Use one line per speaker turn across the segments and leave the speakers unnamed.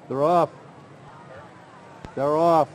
They're off. They're off.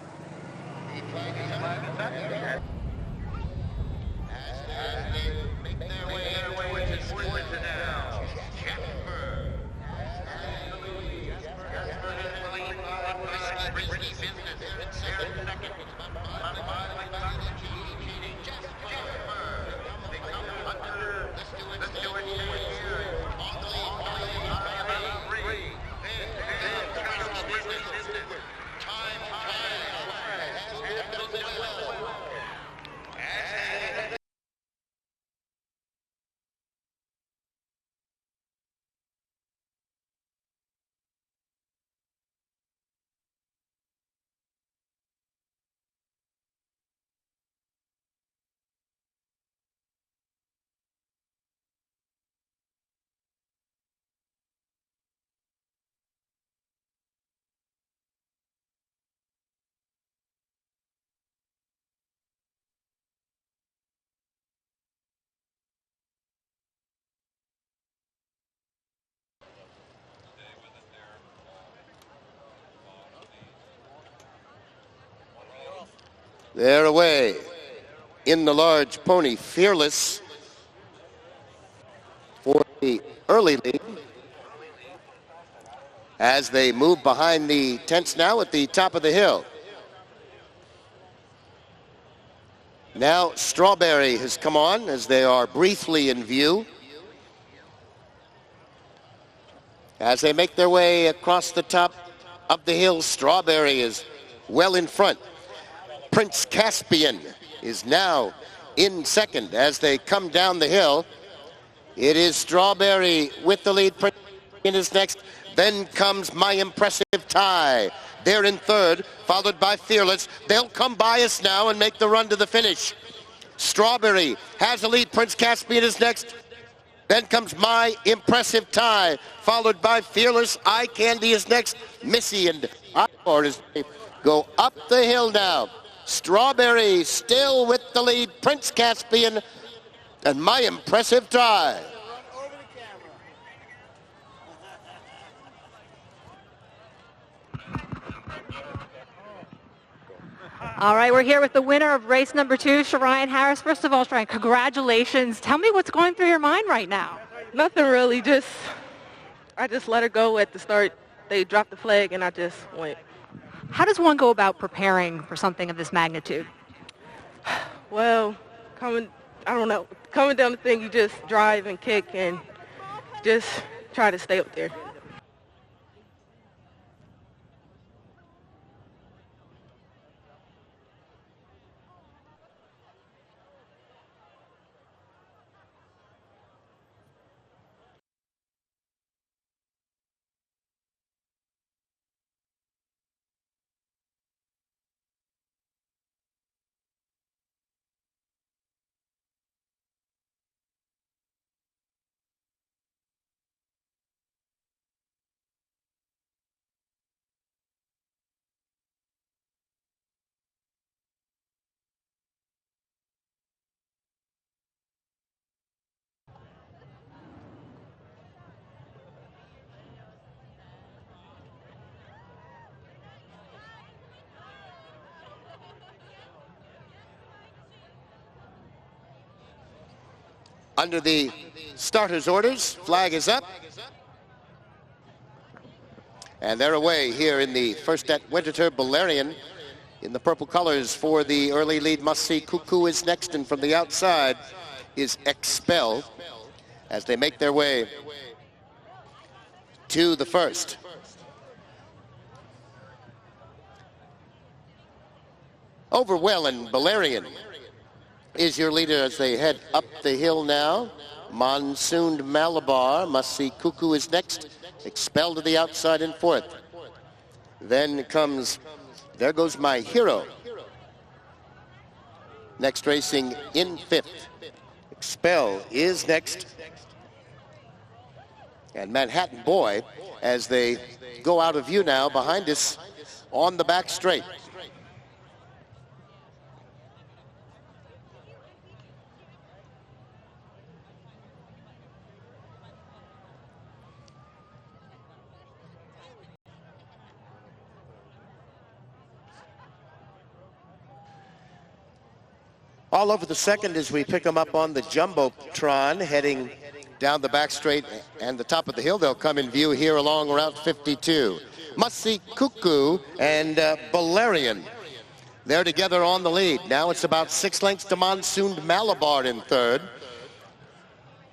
They're away. In the large pony, Fearless for the early lead. As they move behind the tents now at the top of the hill. Now Strawberry has come on as they are briefly in view. As they make their way across the top of the hill, Strawberry is well in front. Prince Caspian is now in second as they come down the hill. It is Strawberry with the lead. Prince Caspian is next. Then comes My Impressive Tie. They're in third, followed by Fearless. They'll come by us now and make the run to the finish. Strawberry has the lead. Prince Caspian is next. Then comes My Impressive Tie, followed by Fearless. Eye Candy is next. Missy and Ivor as they go up the hill now. Strawberry still with the lead. Prince Caspian and My Impressive Tie.
All right, we're here with the winner of race number 2, Sharian Harris. First of all, Sharian, congratulations. Tell me what's going through your mind right now.
Nothing really, I just let her go at the start. They dropped the flag and I just went.
How does one go about preparing for something of this magnitude?
Well, coming down the thing, you just drive and kick and just try to stay up there.
Under the starter's orders, flag is up. And they're away here in the first at Winterthur. Balerion in the purple colors for the early lead. Must See Cuckoo is next, and from the outside is Expel as they make their way to the first. Overwell and Balerion is your leader as they head up the hill now. Monsooned Malabar, Must See Cuckoo is next. Expelled to the outside in fourth. Then comes, there goes My Hero. Next racing in fifth. Expel is next. And Manhattan Boy as they go out of view now behind us on the back straight. all over the second as we pick them up on the Jumbotron heading down the back straight and the top of the hill. They'll come in view here along Route 52. Mussy Cuckoo and Valerian. They're together on the lead. Now it's about 6 lengths to Monsoon Malabar in third.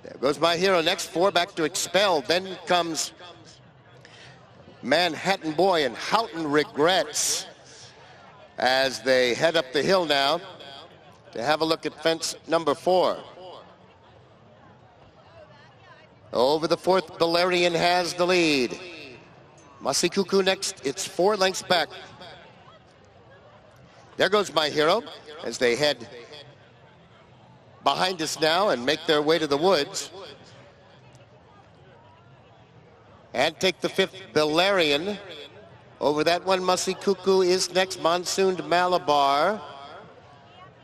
There goes My Hero next, 4 back to Expel. Then comes Manhattan Boy and Houghton Regrets as they head up the hill now to have a look at fence number 4. Over the fourth, Valerian has the lead. Mussy Cuckoo next, it's 4 lengths back. There goes My Hero as they head behind us now and make their way to the woods. And take the 5th, Valerian. Over that one, Mussy Cuckoo is next, Monsoon Malabar.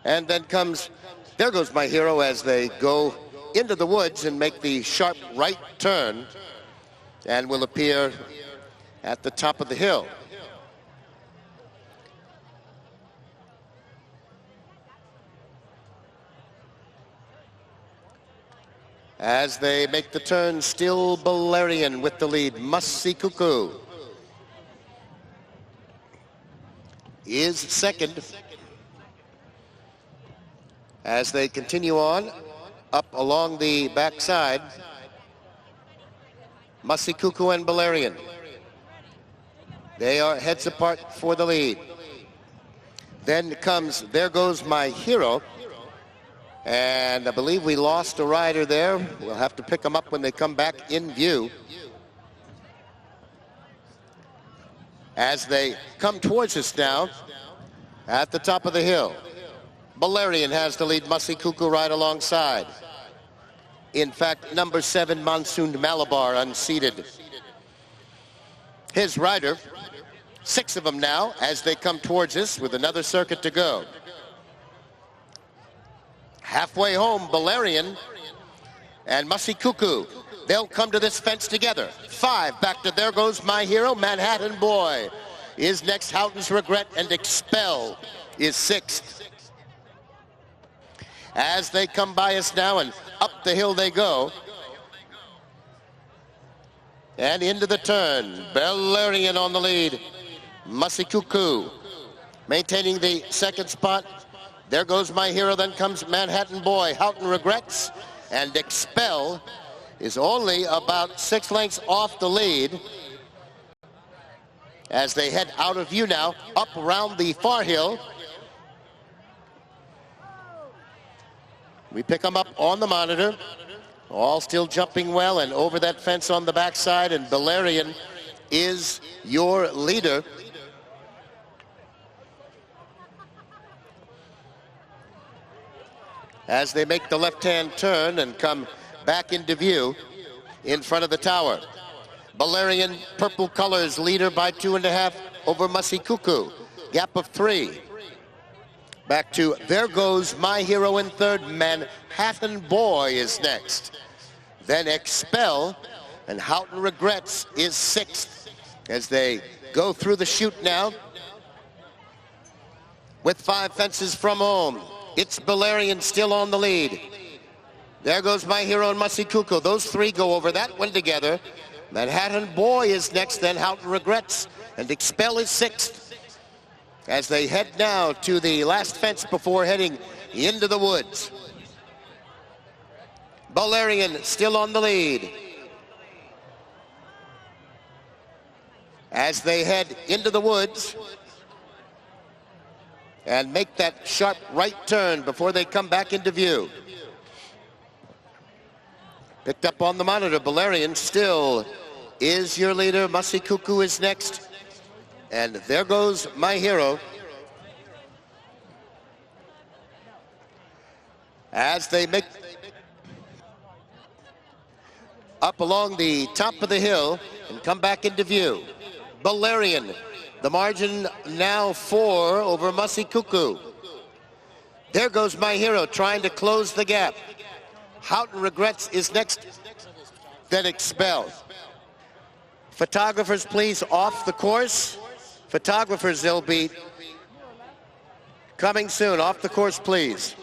And then comes, there goes My Hero as they go into the woods and make the sharp right turn and will appear at the top of the hill. As they make the turn, still Valerian with the lead. Mussy Cuckoo is second. As they continue on up along the backside, Mussy Cuckoo and Valerian. They are heads apart for the lead. Then comes, there goes My Hero. And I believe we lost a rider there. We'll have to pick them up when they come back in view. As they come towards us now at the top of the hill. Valerian has the lead, Mussy Cuckoo right alongside. In fact, number 7, Monsoon Malabar, unseated. His rider, 6 of them now as they come towards us with another circuit to go. Halfway home, Valerian and Mussy Cuckoo. They'll come to this fence together. 5 back to there goes My Hero. Manhattan Boy is next. Houghton's Regret and Expel is 6th. As they come by us now and up the hill they go. And into the turn. Valerian on the lead. Mussy Cuckoo maintaining the second spot. There goes My Hero, then comes Manhattan Boy. Houghton Regrets and Expel is only about 6 lengths off the lead as they head out of view now, up around the far hill. We pick them up on the monitor. All still jumping well and over that fence on the backside, and Valerian is your leader. As they make the left-hand turn and come back into view in front of the tower. Valerian, purple colors, leader by 2.5 over Mussy Cuckoo. Gap of 3. Back to, there goes My Hero in third. Manhattan Boy is next. Then Expel, and Houghton Regrets is 6th as they go through the chute now with 5 fences from home. It's Valerian still on the lead. There goes My Hero and Mussy Cuckoo. Those 3 go over that one together. Manhattan Boy is next, then Houghton Regrets, and Expel is 6th. As they head now to the last fence before heading into the woods. Valerian still on the lead. As they head into the woods and make that sharp right turn before they come back into view. Picked up on the monitor, Valerian still is your leader. Mussy Cuckoo is next. And there goes My Hero. As they make up along the top of the hill and come back into view. Valerian, the margin now 4 over Mussy Cuckoo. There goes My Hero trying to close the gap. Houghton Regrets is next, then Expel. Photographers, please, off the course. Photographers, they'll be coming soon. Off the course, please.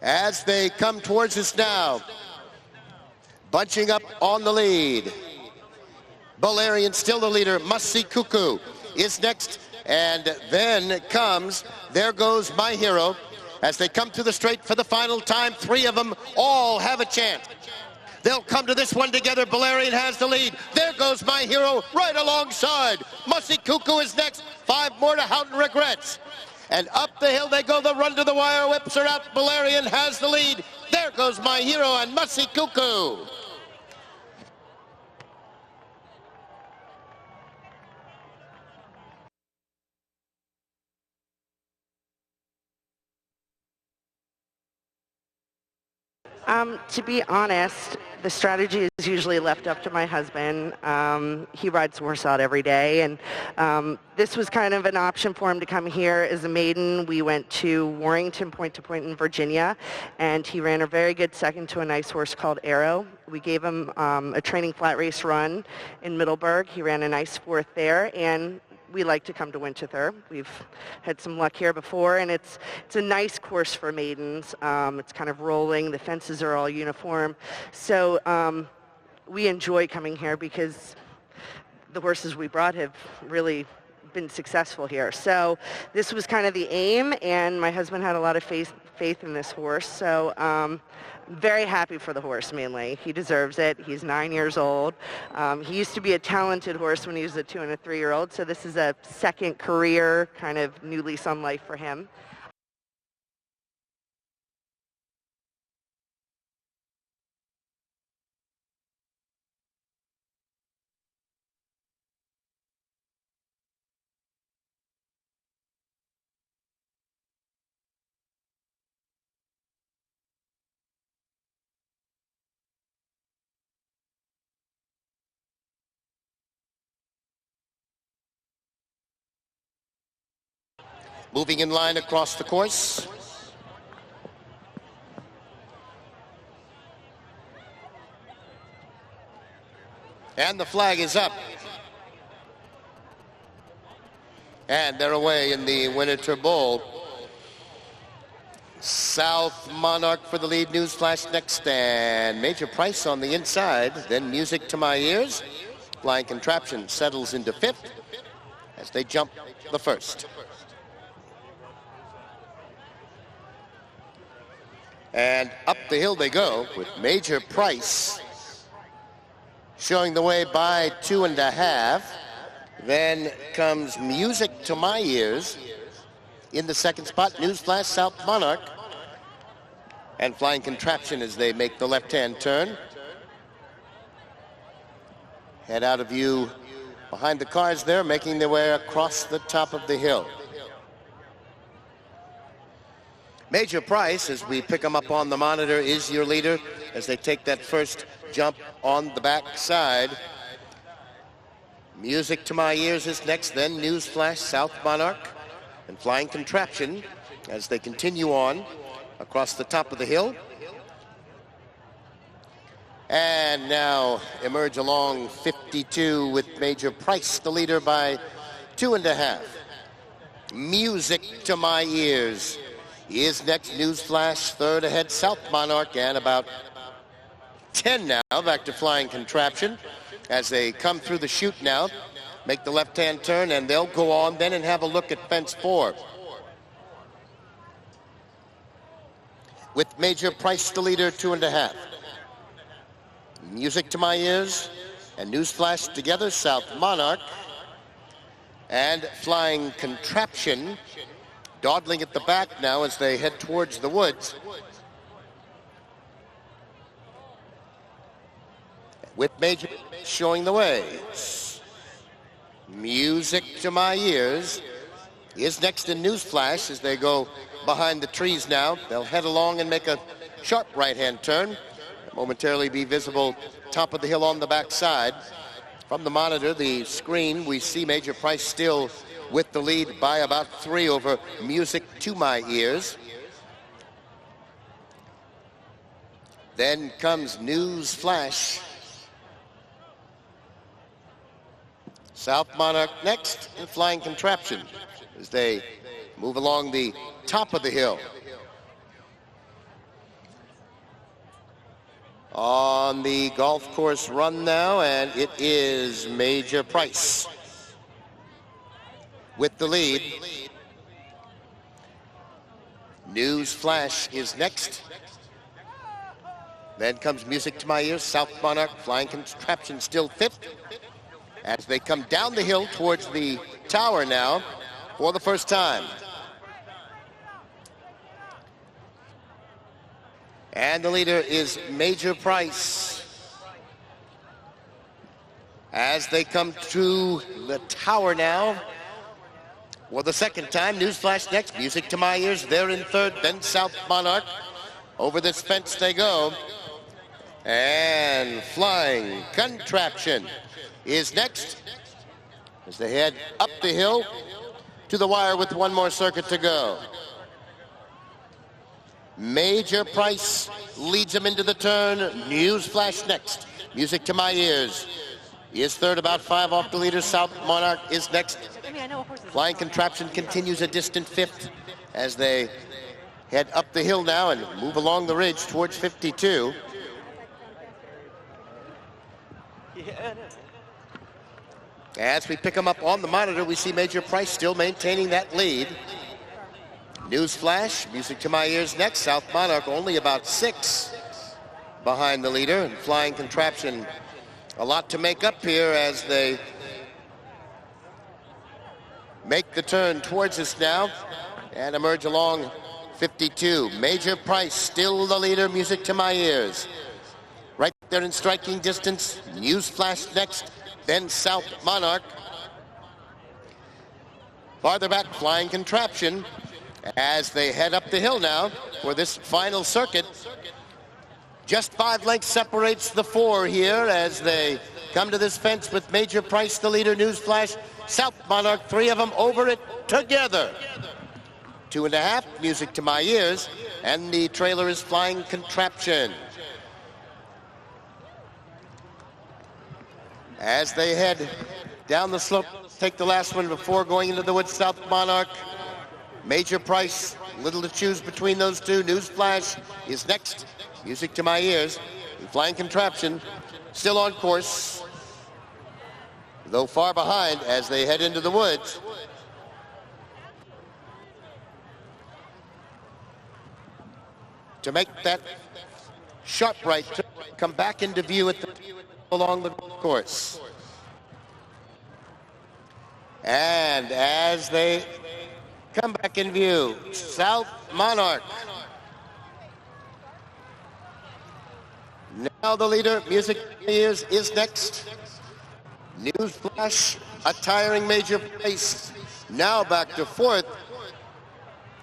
as they come towards us now. Bunching up on the lead. Bolarian still the leader. Must See Cuckoo is next. And then comes There Goes My Hero. As they come to the straight for the final time, three of them all have a chance. They'll come to this one together. Bolarian has the lead. There Goes My Hero right alongside. Must See Cuckoo is next. 5 more to Houghton Regrets. And up the hill they go. The run to the wire. Whips her out. Bolarian has the lead. There Goes My Hero and Must See Cuckoo.
To be honest, the strategy is usually left up to my husband. He rides the horse out every day, and this was kind of an option for him to come here as a maiden. We went to Warrington Point-to-Point in Virginia, and he ran a very good second to a nice horse called Arrow. We gave him a training flat race run in Middleburg. He ran a nice fourth there, and we like to come to Winterthur. We've had some luck here before, and it's a nice course for maidens. It's kind of rolling. The fences are all uniform. So we enjoy coming here because the horses we brought have really been successful here. So this was kind of the aim, and my husband had a lot of faith in this horse. So very happy for the horse, mainly. He deserves it. He's 9 years old. He used to be a talented horse when he was a 2- and a 3-year-old, so this is a second career, kind of new lease on life for him.
Moving in line across the course. And the flag is up. And they're away in the Winterthur Bowl. South Monarch for the lead. Newsflash next, and Major Price on the inside. Then Music to My Ears. Flying Contraption settles into 5th as they jump the first. And up the hill they go with Major Price showing the way by 2.5. Then comes Music to My Ears in the second spot. Newsflash, South Monarch, and Flying Contraption as they make the left-hand turn. Head out of view behind the cars there, making their way across the top of the hill. Major Price, as we pick him up on the monitor, is your leader as they take that first jump on the back side. Music to My Ears is next, then Newsflash, South Monarch, and Flying Contraption as they continue on across the top of the hill. And now emerge along 52 with Major Price, the leader by 2.5. Music to My Ears is next. Newsflash, third ahead, South Monarch, and about 10 now back to Flying Contraption as they come through the chute now, make the left-hand turn, and they'll go on then and have a look at fence 4. With Major Price, the leader, 2.5. Music to My Ears and Newsflash together, South Monarch, and Flying Contraption dawdling at the back now as they head towards the woods. With Major showing the way. Music to My Ears is next in Newsflash as they go behind the trees now. They'll head along and make a sharp right-hand turn. Momentarily be visible top of the hill on the back side. From the monitor, the screen, we see Major Price still with the lead by about 3 over Music to My Ears. Then comes Newsflash. South Monarch next, and Flying Contraption as they move along the top of the hill. on the golf course run now, and it is Major Price with the lead. News Flash is next. Then comes Music to My Ears, South Monarch, Flying Contraption still fifth. As they come down the hill towards the tower now for the first time. And the leader is Major Price. As they come to the tower now for the second time, Newsflash next, Music to My Ears, they're in third, then South Monarch. Over this fence they go. And Flying Contraption is next as they head up the hill to the wire with one more circuit to go. Major Price leads them into the turn. Newsflash next. Music to My Ears is third, about 5 off the leader. South Monarch is next. Flying Contraption continues a distant fifth as they head up the hill now and move along the ridge towards 52. As we pick them up on the monitor, we see Major Price still maintaining that lead. News Flash, Music to My Ears next. South Monarch only about 6 behind the leader. And Flying Contraption, a lot to make up here as they make the turn towards us now and emerge along 52. Major Price still the leader, Music to My Ears. Right there in striking distance, News Flash next, then South Monarch. Farther back, Flying Contraption as they head up the hill now for this final circuit. Just 5 lengths separates the 4 here as they come to this fence with Major Price the leader, News Flash, South Monarch, 3 of them over it together. 2.5, Music to My Ears, and the trailer is Flying Contraption. As they head down the slope, take the last one before going into the woods, South Monarch. Major Price, little to choose between those two. News Flash is next. Music to My Ears. And Flying Contraption still on course, though far behind as they head into the woods. To make that sharp right turn, come back into view at the along the course. And as they come back in view, South Monarch. Now the leader, Music to My Ears, is next. News Flash, a tiring Major Price, now back to 4th.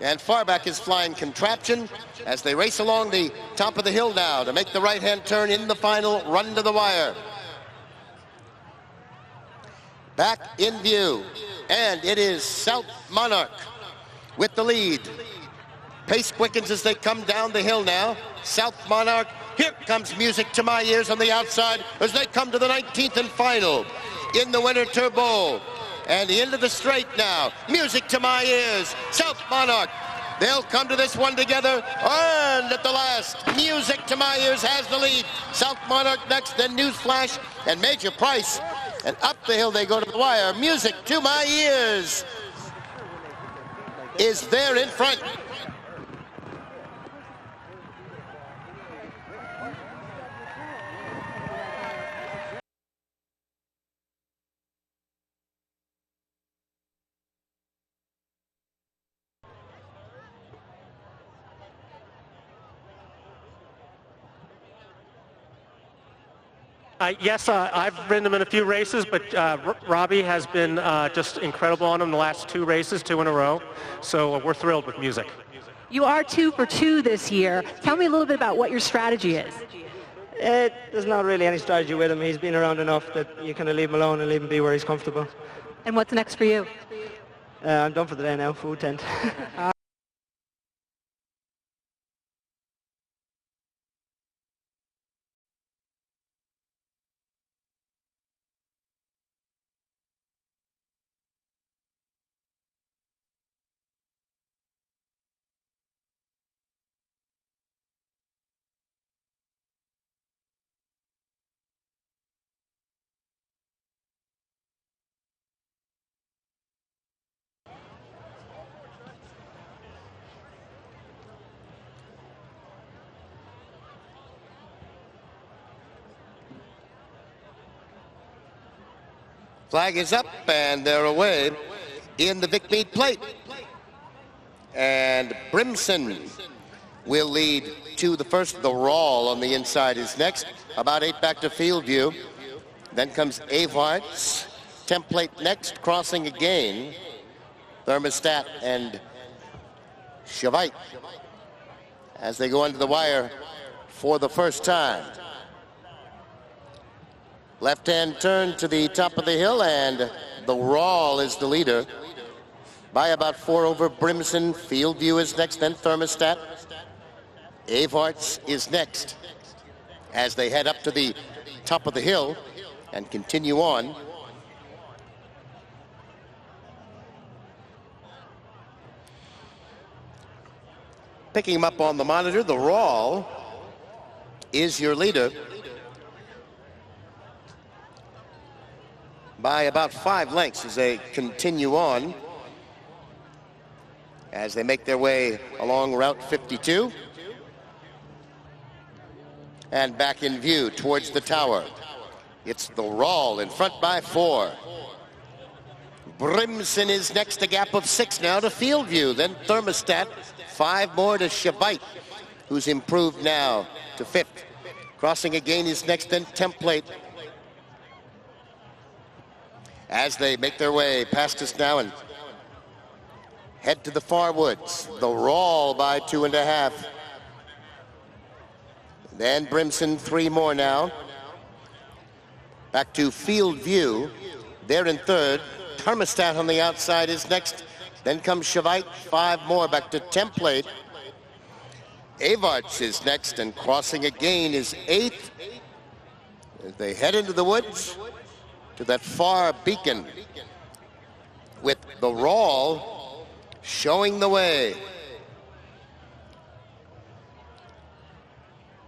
And far back is Flying Contraption as they race along the top of the hill now to make the right-hand turn in the final run to the wire. Back in view, and it is South Monarch with the lead. Pace quickens as they come down the hill now. South Monarch, here comes Music to My Ears on the outside as they come to the 19th and final in the Winterthur Bowl. And into the straight now. Music to My Ears, South Monarch. They'll come to this one together. And at the last, Music to My Ears has the lead. South Monarch next, then News Flash and Major Price. And up the hill they go to the wire. Music to My Ears is there in front.
Yes, I've ridden them in a few races, but Robbie has been just incredible on them the last 2 races, 2 in a row. So we're thrilled with Music.
You are 2 for 2 this year. Tell me a little bit about what your strategy is.
There's not really any strategy with him. He's been around enough that you kind of leave him alone and leave him be where he's comfortable.
And what's next for you?
I'm done for the day now, food tent.
Flag is up, and they're away in the Vicmead plate. And Brimson will lead to the first. The Rawl on the inside is next. About 8 back to field view. Then comes Avarts. Template next, crossing again. Thermostat and Shavite as they go under the wire for the first time. Left-hand turn to the top of the hill, and the Rawl is the leader by about 4 over Brimson. Field view is next, then Thermostat. Avarts is next as they head up to the top of the hill and continue on. Picking him up on the monitor, the Rawl is your leader by about 5 lengths as they continue on, as they make their way along Route 52 and back in view towards the tower. It's the Rawl in front by 4. Brimson is next, a gap of 6 now to field view, then Thermostat. 5 more to Shavite, who's improved now to 5th. Crossing again is next, then Template. As they make their way past us now and head to the far woods. The Rawl by 2.5. Then Brimson, 3 more now. Back to field view. They're in 3rd. Thermostat on the outside is next. Then comes Shavite, 5 more back to Template. Avarts is next, and crossing again is 8th. As they head into the woods to that far beacon with the Rawl showing the way.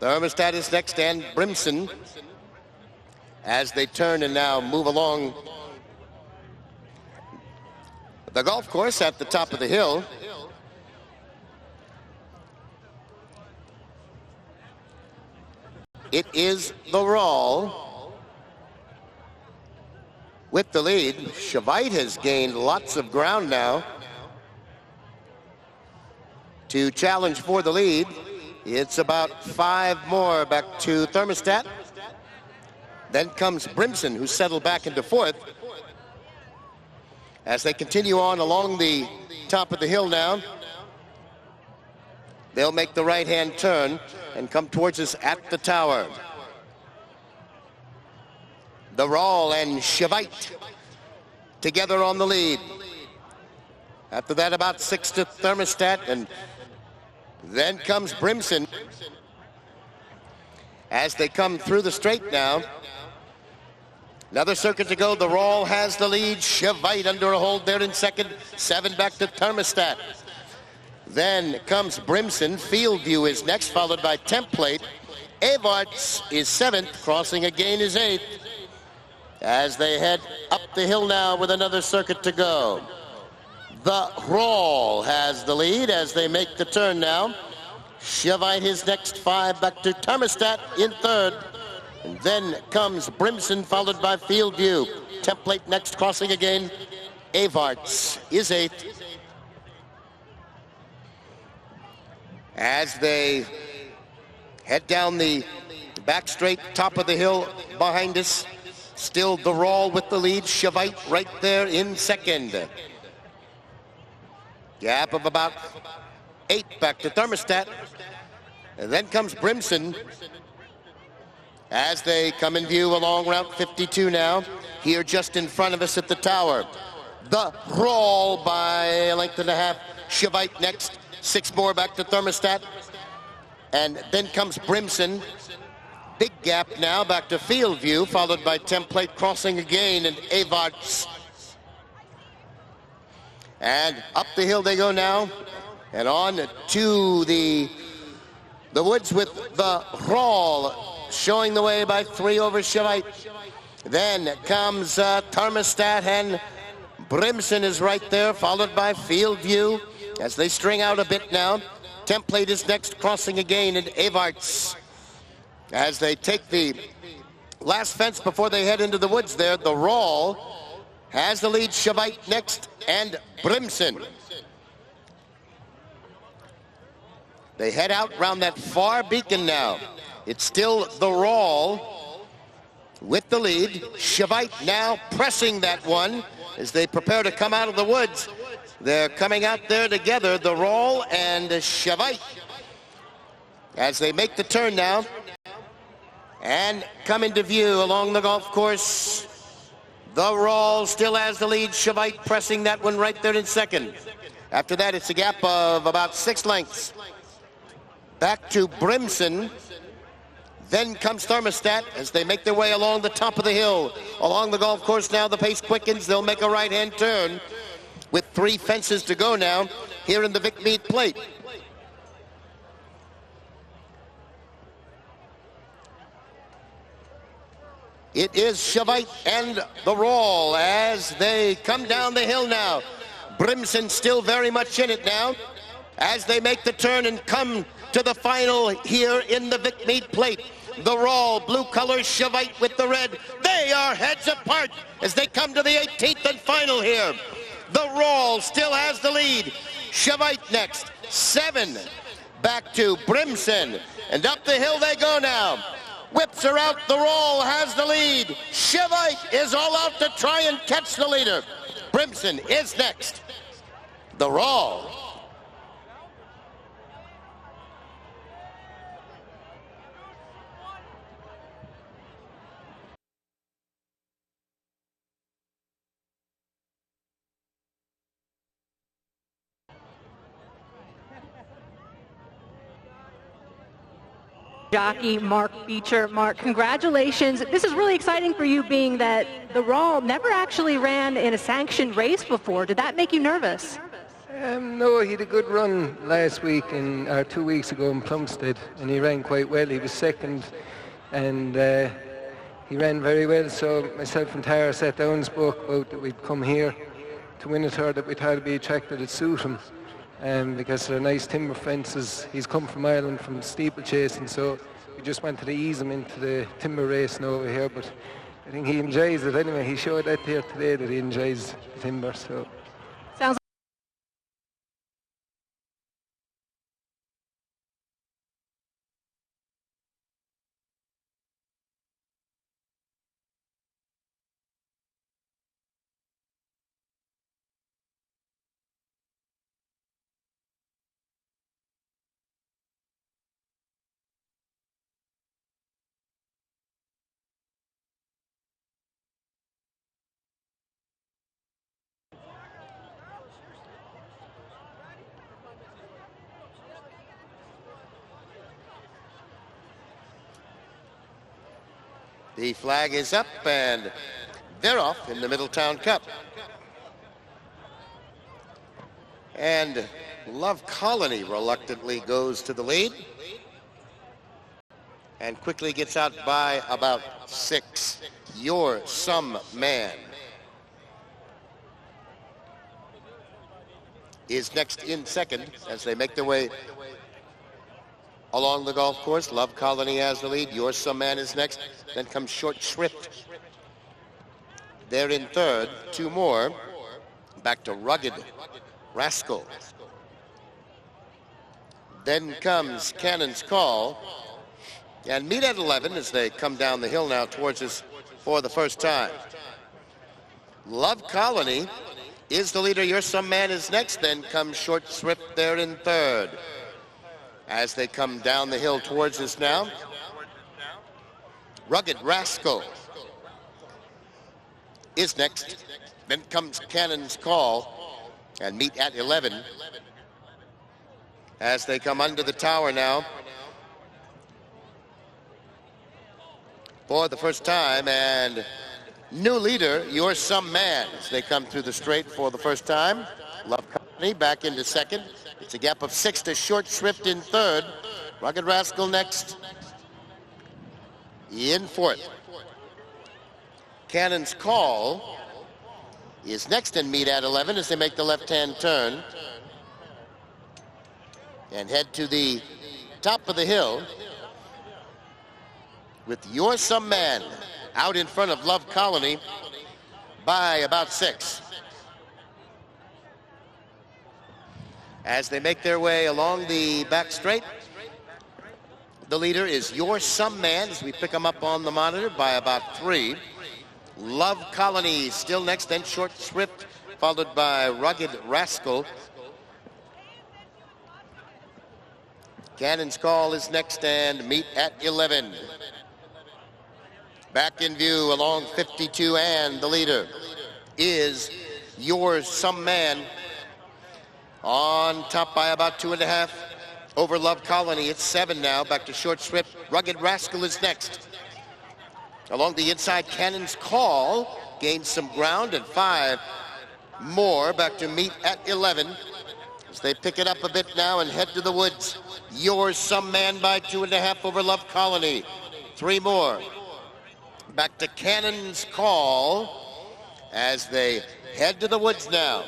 Thermostat is next, and Brimson as they turn and now move along the golf course at the top of the hill. It is the Rawl with the lead. Shavite has gained lots of ground now to challenge for the lead. It's about 5 more back to Thermostat. Then comes Brimson, who settled back into 4th. As they continue on along the top of the hill now, they'll make the right-hand turn and come towards us at the tower. The Rawl and Shavite together on the lead. After that, about 6 to Thermostat, and then comes Brimson as they come through the straight now. Another circuit to go. The Rawl has the lead. Shavite under a hold there in 2nd. 7 back to Thermostat. Then comes Brimson. Field view is next, followed by Template. Avarts is 7th. Crossing again is 8th. As they head up the hill now with another circuit to go. The Rawl has the lead as they make the turn now. Shavite is next. 5 back to Thermostat in 3rd. And then comes Brimson, followed by Field View. Template next, crossing again. Avarts is 8th. As they head down the back straight, top of the hill behind us, still the Rawl with the lead. Shavite right there in 2nd. Gap of about 8 back to Thermostat. And then comes Brimson as they come in view along Route 52 now, here just in front of us at the tower. The Rawl by a length and a half. Shavite next. 6 more back to Thermostat. And then comes Brimson. Big gap now back to field view, followed by Template crossing again, and Avarts. And up the hill they go now, and on to the woods with the Rawl showing the way by 3 over Shavite. Then comes Thermostat, and Brimson is right there, followed by Field View as they string out a bit now. Template is next, crossing again, and Avarts as they take the last fence before they head into the woods there. The Rawl has the lead. Shavite next, and Brimson. They head out round that far beacon now. It's still the Rawl with the lead. Shavite now pressing that one as they prepare to come out of the woods. They're coming out there together, the Rawl and Shavite, as they make the turn now and come into view along the golf course. The Rawl still has the lead. Shavite pressing that one right there in second. After that, it's a gap of about 6 lengths. Back to Brimson. Then comes Thermostat as they make their way along the top of the hill. Along the golf course now, the pace quickens. They'll make a right-hand turn with 3 fences to go now here in the Vicmead Plate. It is Shavite and the Rawl as they come down the hill now. Brimson still very much in it now as they make the turn and come to the final here in the Vicmead Plate. The Rawl, blue colors, Shavite with the red. They are heads apart as they come to the 18th and final here. The Rawl still has the lead. Shavite next, 7. Back to Brimson, and up the hill they go now. Whips are out, the Rawl has the lead. Shavite is all out to try and catch the leader. Brimson is next. The Rawl.
Jockey Mark Beecher. Mark, congratulations. This is really exciting for you, being that the Rawl never actually ran in a sanctioned race before. Did that make you nervous?
No, he had a good run last week, or 2 weeks ago in Plumstead, and he ran quite well. He was second, and he ran very well. So myself and Tara sat down and spoke about that we'd come here to Winterthur, that we thought it'd be a track that would suit him. Because they're nice timber fences. He's come from Ireland from steeplechasing, so we just wanted to ease him into the timber racing over here, but I think he enjoys it anyway. He showed that here today that he enjoys the timber. So
sounds
The flag is up, and they're off in the Middletown Cup. And Love Colony reluctantly goes to the lead and quickly gets out by about 6. You're Some Man is next in second as they make their way along the golf course. Love Colony has the lead. You're Some Man is next. Then comes Short Shrift. They're in third. 2 more. Back to Rugged Rascal. Then comes Cannon's Call. And meet at 11 as they come down the hill now towards us for the first time. Love Colony is the leader. You're Some Man is next. Then comes Short Shrift there in third. As they come down the hill towards us now, Rugged Rascal is next. Then comes Cannon's Call, and meet at 11 as they come under the tower now for the first time. And new leader, You're Some Man, as they come through the straight for the first time. Love Company back into second. It's a gap of 6 to Short Shrift in third. Rugged Rascal next in fourth. Cannon's Call is next in meet at 11 as they make the left-hand turn and head to the top of the hill with You're Some Man out in front of Love Colony. by about 6. As they make their way along the back straight, the leader is Your Some Man, as we pick him up on the monitor, by about 3. Love Colony still next, then Short Swift, followed by Rugged Rascal. Cannon's Call is next, and Meet at 11. Back in view along 52, and the leader is Your Some Man. On top by about 2.5 over Love Colony. It's 7 now. Back to Short Swift. Rugged Rascal is next. Along the inside, Cannon's Call gains some ground, and 5 more. Back to Meet at 11. As they pick it up a bit now and head to the woods. Your Some Man by 2.5 over Love Colony. 3 more. Back to Cannon's Call as they head to the woods now.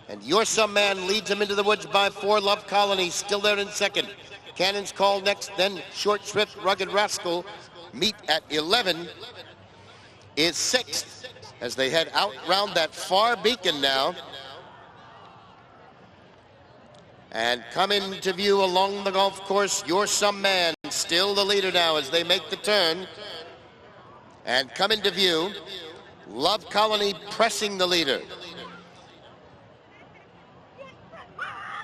And Your Some Man leads them into the woods by 4. Love Colony still there in second. Cannon's Call next, then Short Swift, Rugged Rascal. Meet at 11 is 6th as they head out round that far beacon now. And come into view along the golf course, Your Some Man, still the leader now as they make the turn. And come into view, Love Colony pressing the leader.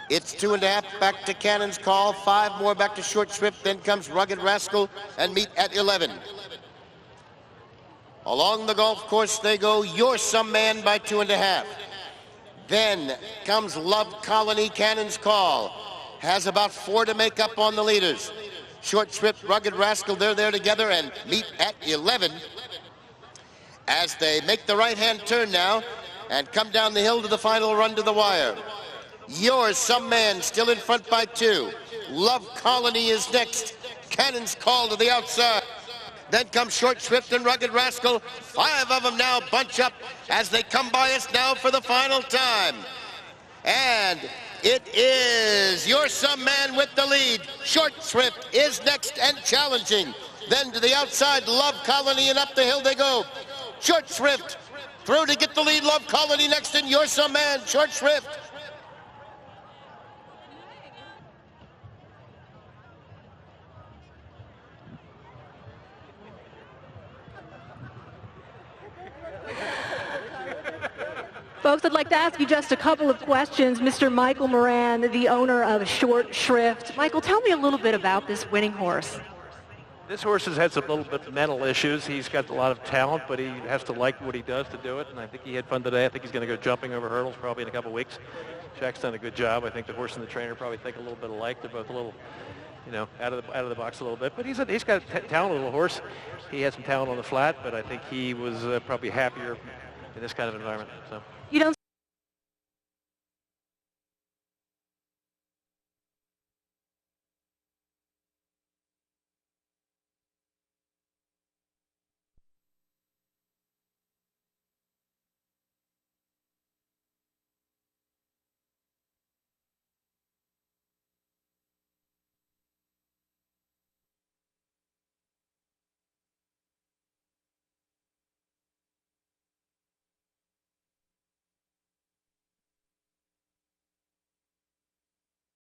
It's 2.5 back to Cannon's Call, 5 more back to Short Swift, then comes Rugged Rascal and Meet at 11. Along the golf course they go, Your Some Man by 2.5. Then comes Love Colony, Cannon's Call. Has about 4 to make up on the leaders. Short Swift, Rugged Rascal, they're there together, and Meet at 11. As they make the right-hand turn now and come down the hill to the final run to the wire. Your Some Man still in front by 2. Love Colony is next. Cannon's Call to the outside. Then comes Short Swift and Rugged Rascal. 5 of them now bunch up as they come by us now for the final time. And it is Your Some Man with the lead. Short Swift is next and challenging. Then to the outside, Love Colony, and up the hill they go. Short Swift through to get the lead. Love Colony next, and Your Some Man. Short Swift.
Folks, I'd like to ask you just a couple of questions. Mr. Michael Moran, the owner of Short Shrift. Michael, tell me a little bit about this winning horse.
This horse has had some little bit of mental issues. He's got a lot of talent, but he has to like what he does to do it, and I think he had fun today. I think he's going to go jumping over hurdles probably in a couple of weeks. Jack's done a good job. I think the horse and the trainer probably think a little bit alike. They're both a little, out of the box a little bit. But he's got a talented little horse. He had some talent on the flat, but I think he was probably happier in this kind of environment. So.
You don't